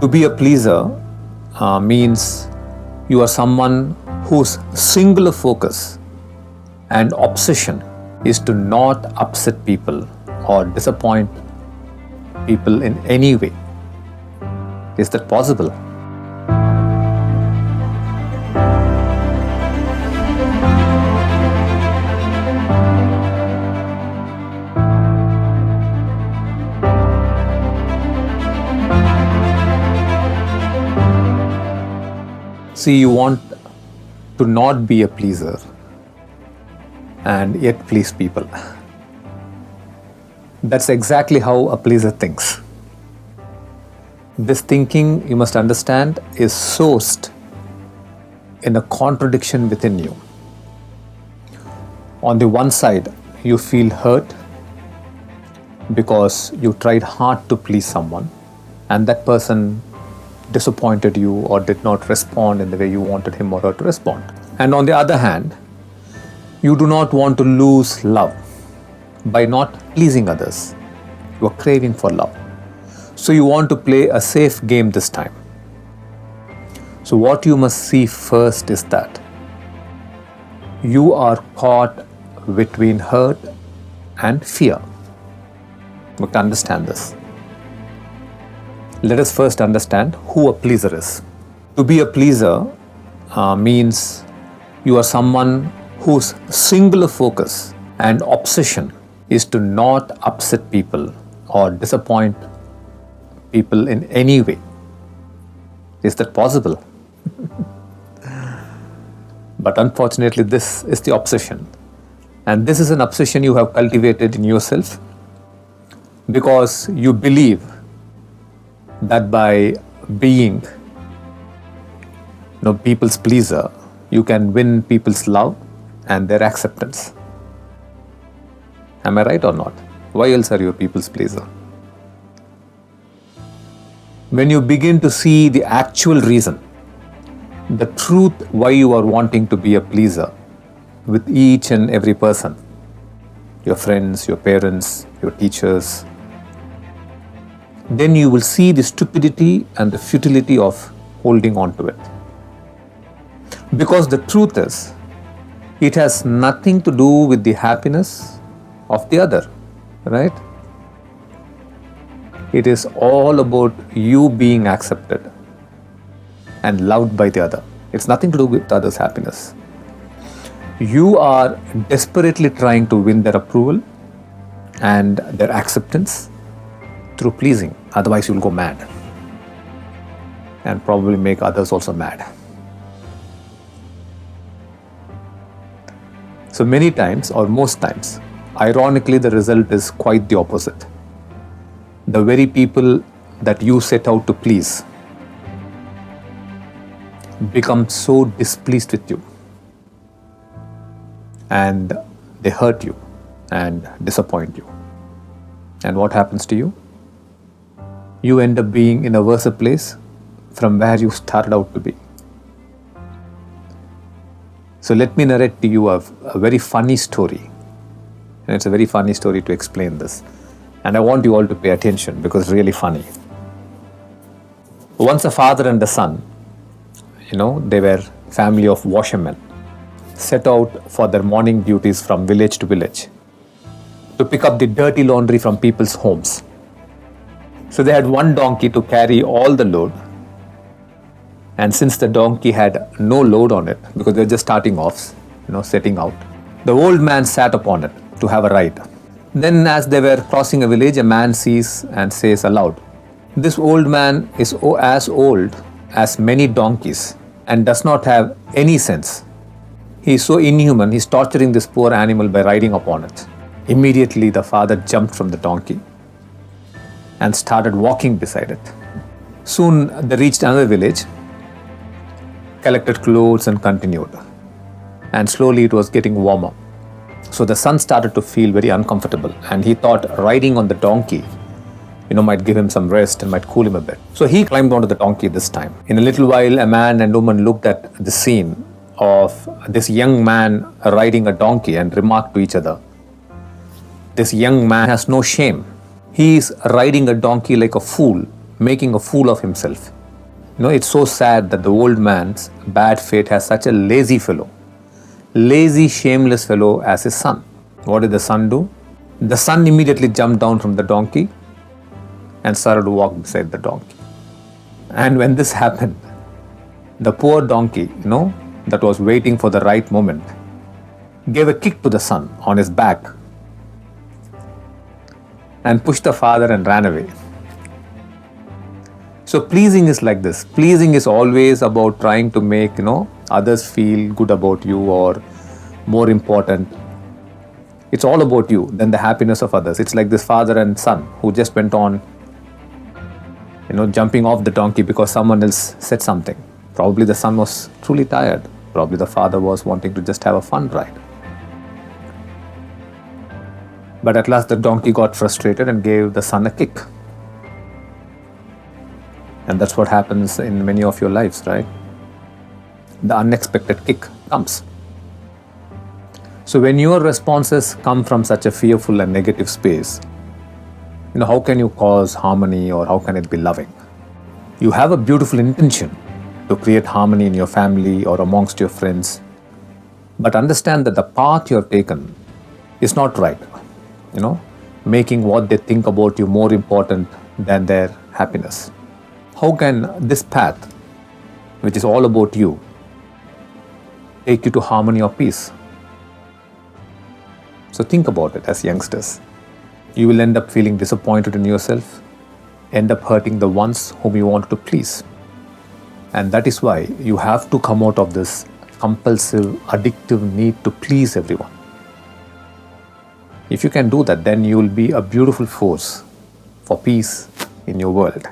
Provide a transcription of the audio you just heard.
To be a pleaser means you are someone whose singular focus and obsession is to not upset people or disappoint people in any way. Is that possible? See, you want to not be a pleaser and yet please people. That's exactly how a pleaser thinks. This thinking, you must understand, is sourced in a contradiction within you. On the one side, you feel hurt because you tried hard to please someone and that person disappointed you or did not respond in the way you wanted him or her to respond. And on the other hand, you do not want to lose love by not pleasing others. You are craving for love. So you want to play a safe game this time. So what you must see first is that you are caught between hurt and fear. You have to understand this. Let us first understand who a pleaser is. To be a pleaser means you are someone whose singular focus and obsession is to not upset people or disappoint people in any way. Is that possible? But unfortunately, this is the obsession. And this is an obsession you have cultivated in yourself because you believe that by being people's pleaser, you can win people's love and their acceptance. Am I right or not? Why else are you a people's pleaser? When you begin to see the actual reason, the truth why you are wanting to be a pleaser with each and every person, your friends, your parents, your teachers, then you will see the stupidity and the futility of holding on to it. Because the truth is, it has nothing to do with the happiness of the other, right? It is all about you being accepted and loved by the other. It's nothing to do with the other's happiness. You are desperately trying to win their approval and their acceptance through pleasing. Otherwise, you'll go mad and probably make others also mad. So many times, or most times, ironically, the result is quite the opposite. The very people that you set out to please become so displeased with you and they hurt you and disappoint you. And what happens to you? You end up being in a worse place from where you started out to be. So let me narrate to you a very funny story. And it's a very funny story to explain this. And I want you all to pay attention because it's really funny. Once a father and a son, they were family of washermen, set out for their morning duties from village to village to pick up the dirty laundry from people's homes. So they had one donkey to carry all the load. And since the donkey had no load on it, because they were just starting off, setting out, the old man sat upon it to have a ride. Then as they were crossing a village, a man sees and says aloud, "This old man is as old as many donkeys and does not have any sense. He is so inhuman, he is torturing this poor animal by riding upon it." Immediately the father jumped from the donkey and started walking beside it. Soon they reached another village, collected clothes and continued. And slowly it was getting warmer. So the son started to feel very uncomfortable and he thought riding on the donkey, might give him some rest and might cool him a bit. So he climbed onto the donkey this time. In a little while, a man and woman looked at the scene of this young man riding a donkey and remarked to each other, "This young man has no shame. He is riding a donkey like a fool making a fool of himself. It's so sad that the old man's bad fate has such a lazy, shameless fellow as his son. What did the son do? The son immediately jumped down from the donkey and started to walk beside the donkey. And when this happened, the poor donkey, that was waiting for the right moment, gave a kick to the son on his back and pushed the father and ran away. So pleasing is like this. Pleasing is always about trying to make, others feel good about you or more important. It's all about you than the happiness of others. It's like this father and son who just went on, jumping off the donkey because someone else said something. Probably the son was truly tired. Probably the father was wanting to just have a fun ride. But at last the donkey got frustrated and gave the son a kick. And that's what happens in many of your lives, right? The unexpected kick comes. So when your responses come from such a fearful and negative space, how can you cause harmony or how can it be loving? You have a beautiful intention to create harmony in your family or amongst your friends, but understand that the path you have taken is not right. Making what they think about you more important than their happiness. How can this path, which is all about you, take you to harmony or peace? So think about it as youngsters. You will end up feeling disappointed in yourself, end up hurting the ones whom you want to please. And that is why you have to come out of this compulsive, addictive need to please everyone. If you can do that, then you will be a beautiful force for peace in your world.